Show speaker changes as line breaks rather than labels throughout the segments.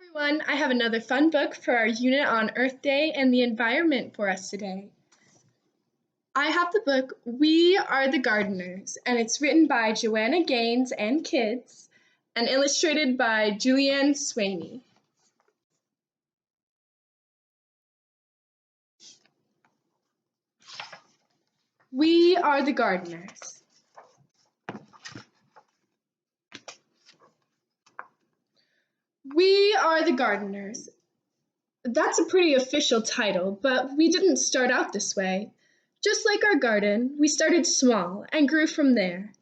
Everyone, I have another fun book for our unit on Earth Day and the environment for us today. I have the book We Are the Gardeners, and it's written by Joanna Gaines and kids and illustrated by Julianne Swaney. We are the gardeners. We are the gardeners. That's a pretty official title, but we didn't start out this way. Just like our garden, we started small and grew from there.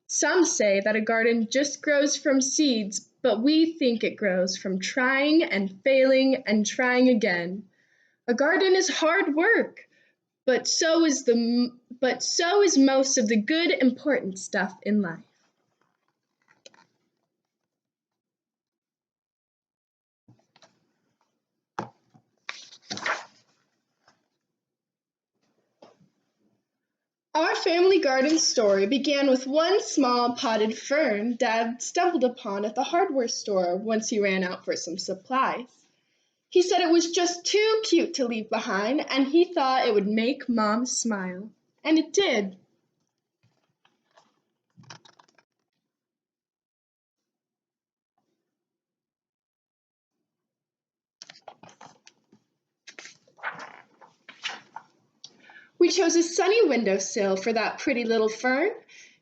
Some say that a garden just grows from seeds, but we think it grows from trying and failing and trying again. A garden is hard work, but so is most of the good, important stuff in life. Our family garden story began with one small potted fern Dad stumbled upon at the hardware store once he ran out for some supplies. He said it was just too cute to leave behind, and he thought it would make Mom smile. And it did. We chose a sunny windowsill for that pretty little fern.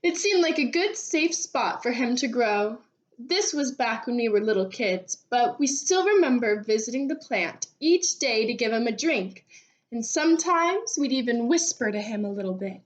It seemed like a good, safe spot for him to grow. This was back when we were little kids, but we still remember visiting the plant each day to give him a drink, and sometimes we'd even whisper to him a little bit.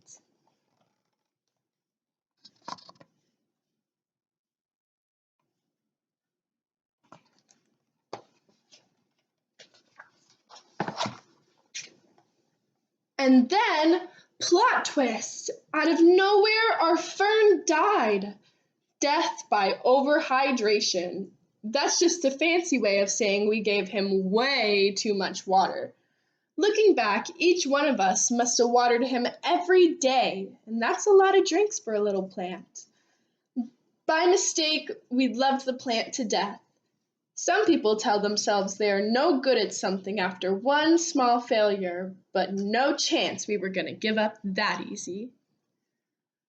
And then, plot twist! Out of nowhere, our fern died. Death by overhydration. That's just a fancy way of saying we gave him way too much water. Looking back, each one of us must have watered him every day, and that's a lot of drinks for a little plant. By mistake, we loved the plant to death. Some people tell themselves they are no good at something after one small failure, but no chance we were going to give up that easy.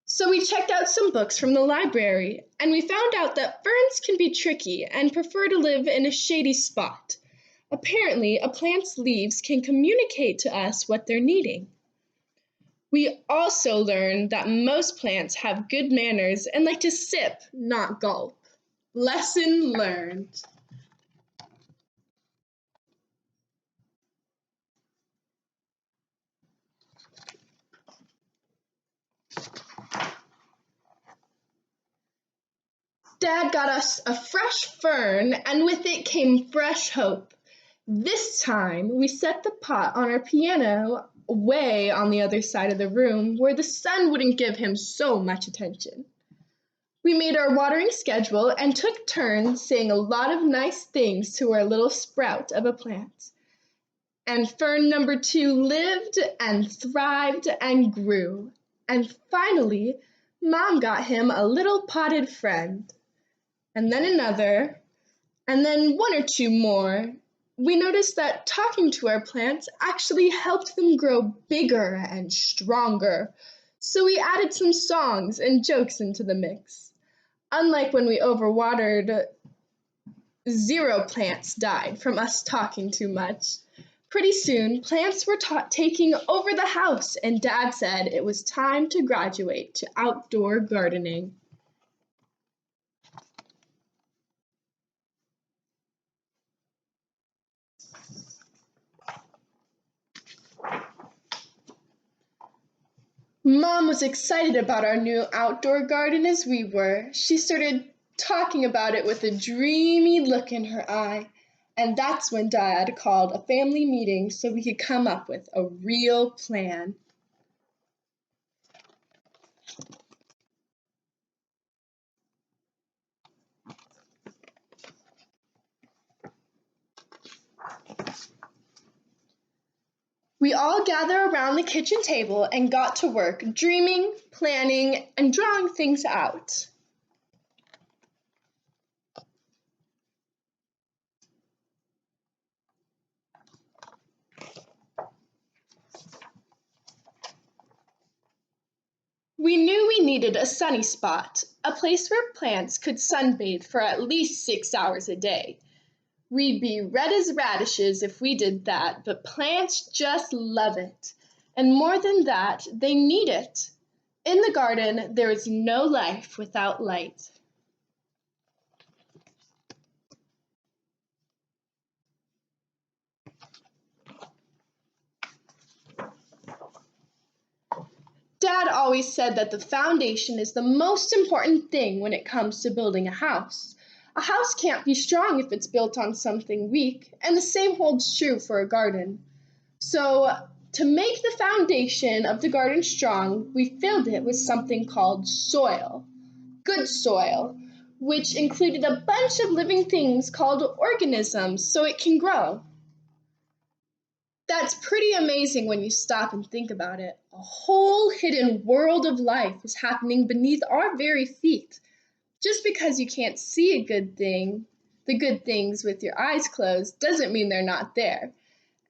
So we checked out some books from the library, and we found out that ferns can be tricky and prefer to live in a shady spot. Apparently, a plant's leaves can communicate to us what they're needing. We also learned that most plants have good manners and like to sip, not gulp. Lesson learned. Dad got us a fresh fern, and with it came fresh hope. This time, we set the pot on our piano way on the other side of the room where the sun wouldn't give him so much attention. We made our watering schedule and took turns saying a lot of nice things to our little sprout of a plant. And fern number 2 lived and thrived and grew. And finally, Mom got him a little potted friend. And then another, and then one or two more. We noticed that talking to our plants actually helped them grow bigger and stronger. So we added some songs and jokes into the mix. Unlike when we overwatered, 0 plants died from us talking too much. Pretty soon, plants were taking over the house, and Dad said it was time to graduate to outdoor gardening. Mom was excited about our new outdoor garden as we were. She started talking about it with a dreamy look in her eye. And that's when Dad called a family meeting so we could come up with a real plan. We all gathered around the kitchen table and got to work, dreaming, planning, and drawing things out. We knew we needed a sunny spot, a place where plants could sunbathe for at least 6 hours a day. We'd be red as radishes if we did that, but plants just love it. And more than that, they need it. In the garden, there is no life without light. Dad always said that the foundation is the most important thing when it comes to building a house. A house can't be strong if it's built on something weak, and the same holds true for a garden. So, to make the foundation of the garden strong, we filled it with something called soil, good soil, which included a bunch of living things called organisms so it can grow. That's pretty amazing when you stop and think about it. A whole hidden world of life is happening beneath our very feet. Just because you can't see the good things with your eyes closed, doesn't mean they're not there.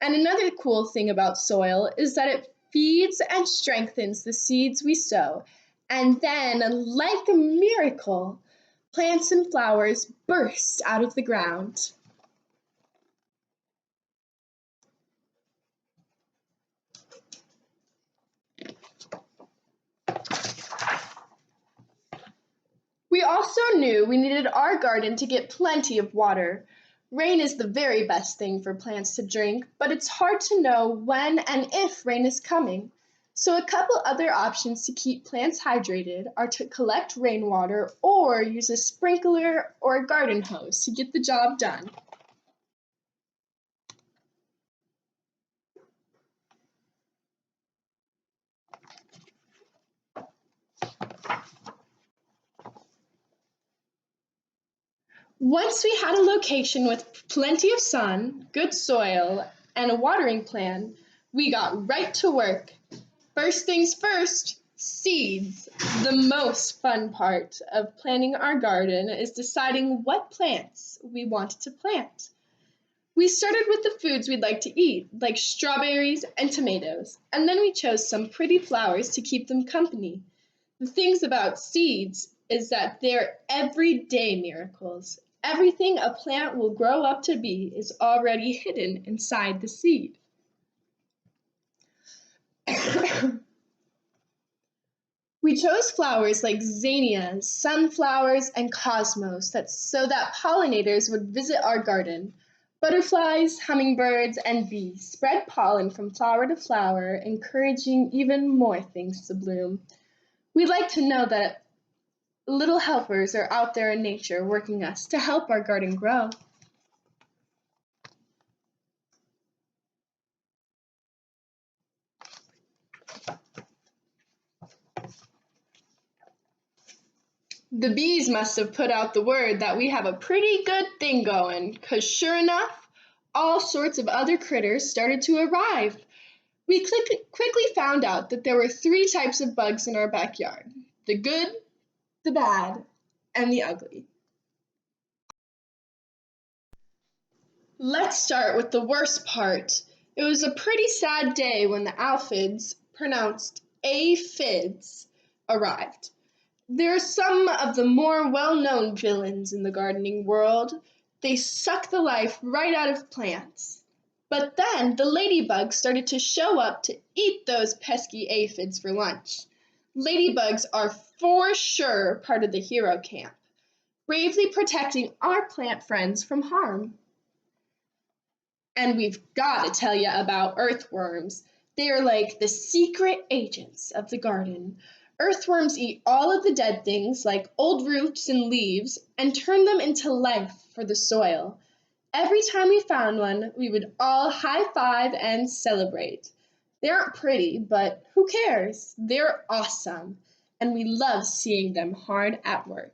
And another cool thing about soil is that it feeds and strengthens the seeds we sow. And then, like a miracle, plants and flowers burst out of the ground. We also knew we needed our garden to get plenty of water. Rain is the very best thing for plants to drink, but it's hard to know when and if rain is coming. So a couple other options to keep plants hydrated are to collect rainwater or use a sprinkler or a garden hose to get the job done. Once we had a location with plenty of sun, good soil, and a watering plan, we got right to work. First things first, seeds. The most fun part of planning our garden is deciding what plants we wanted to plant. We started with the foods we'd like to eat, like strawberries and tomatoes, and then we chose some pretty flowers to keep them company. The things about seeds is that they're everyday miracles. Everything a plant will grow up to be is already hidden inside the seed. We chose flowers like zinnias, sunflowers, and cosmos so that pollinators would visit our garden. Butterflies, hummingbirds, and bees spread pollen from flower to flower, encouraging even more things to bloom. We like to know that little helpers are out there in nature working us to help our garden grow. The bees must have put out the word that we have a pretty good thing going, 'cause sure enough, all sorts of other critters started to arrive. We quickly found out that there were three types of bugs in our backyard: the good, the bad, and the ugly. Let's start with the worst part. It was a pretty sad day when the aphids, pronounced aphids, arrived. They're some of the more well-known villains in the gardening world. They suck the life right out of plants. But then the ladybugs started to show up to eat those pesky aphids for lunch. Ladybugs are for sure part of the hero camp, bravely protecting our plant friends from harm. And we've got to tell you about earthworms. They are like the secret agents of the garden. Earthworms eat all of the dead things, like old roots and leaves, and turn them into life for the soil. Every time we found one, we would all high five and celebrate. They aren't pretty, but who cares? They're awesome, and we love seeing them hard at work.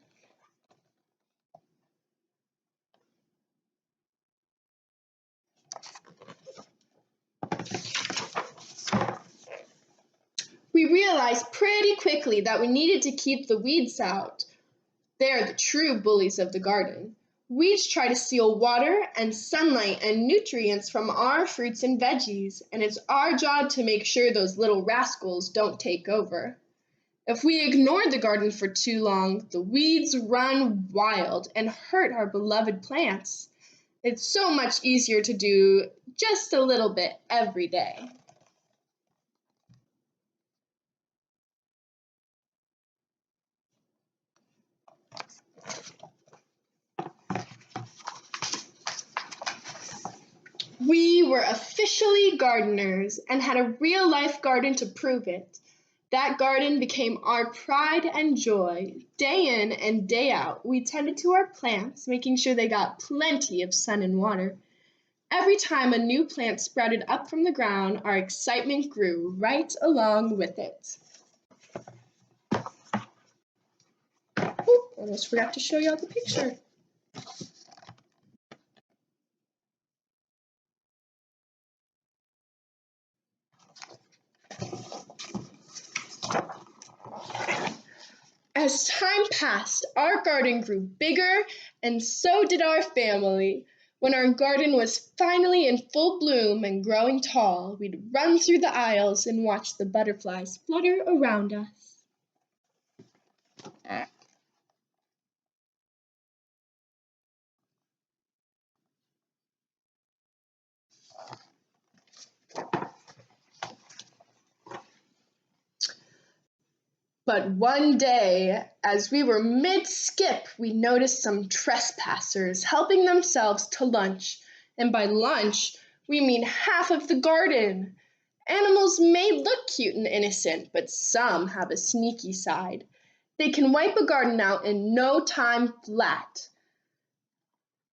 We realized pretty quickly that we needed to keep the weeds out. They're the true bullies of the garden. Weeds try to steal water and sunlight and nutrients from our fruits and veggies, and it's our job to make sure those little rascals don't take over. If we ignore the garden for too long, the weeds run wild and hurt our beloved plants. It's so much easier to do just a little bit every day. We were officially gardeners and had a real life garden to prove it. That garden became our pride and joy. Day in and day out, we tended to our plants, making sure they got plenty of sun and water. Every time a new plant sprouted up from the ground, our excitement grew right along with it. Oop, almost forgot to show y'all the picture. As time passed, our garden grew bigger, and so did our family. When our garden was finally in full bloom and growing tall, we'd run through the aisles and watch the butterflies flutter around us. But one day, as we were mid-skip, we noticed some trespassers helping themselves to lunch. And by lunch, we mean half of the garden. Animals may look cute and innocent, but some have a sneaky side. They can wipe a garden out in no time flat.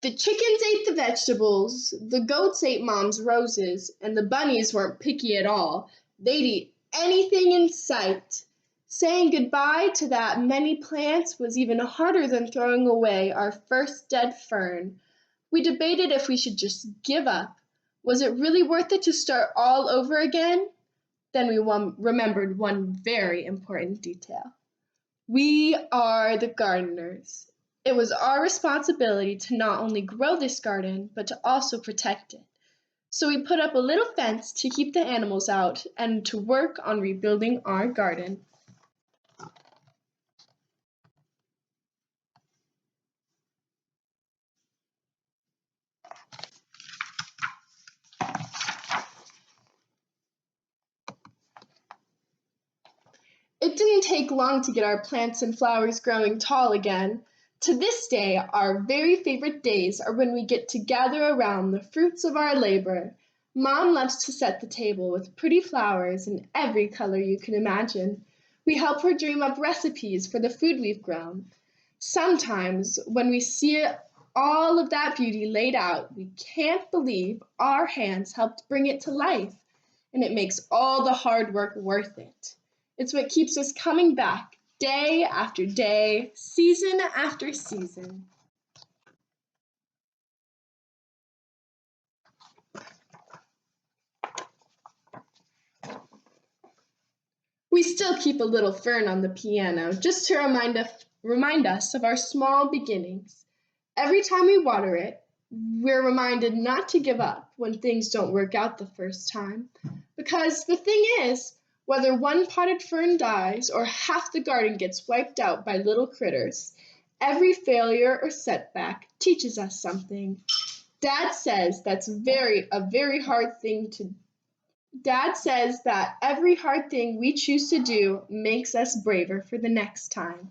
The chickens ate the vegetables, the goats ate Mom's roses, and the bunnies weren't picky at all. They'd eat anything in sight. Saying goodbye to that many plants was even harder than throwing away our first dead fern. We debated if we should just give up. Was it really worth it to start all over again? Then we remembered one very important detail. We are the gardeners. It was our responsibility to not only grow this garden, but to also protect it. So we put up a little fence to keep the animals out and to work on rebuilding our garden. It didn't take long to get our plants and flowers growing tall again. To this day, our very favorite days are when we get to gather around the fruits of our labor. Mom loves to set the table with pretty flowers in every color you can imagine. We help her dream up recipes for the food we've grown. Sometimes, when we see all of that beauty laid out, we can't believe our hands helped bring it to life, and it makes all the hard work worth it. It's what keeps us coming back day after day, season after season. We still keep a little fern on the piano just to remind us of our small beginnings. Every time we water it, we're reminded not to give up when things don't work out the first time. Because the thing is, whether one potted fern dies or half the garden gets wiped out by little critters, every failure or setback teaches us something. Dad says that's a very hard thing to Dad says that every hard thing we choose to do makes us braver for the next time.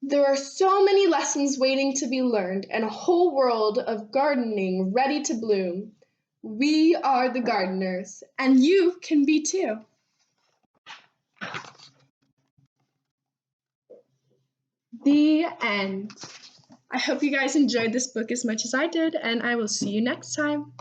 There are so many lessons waiting to be learned and a whole world of gardening ready to bloom. We are the gardeners, and you can be too. The end. I hope you guys enjoyed this book as much as I did, and I will see you next time.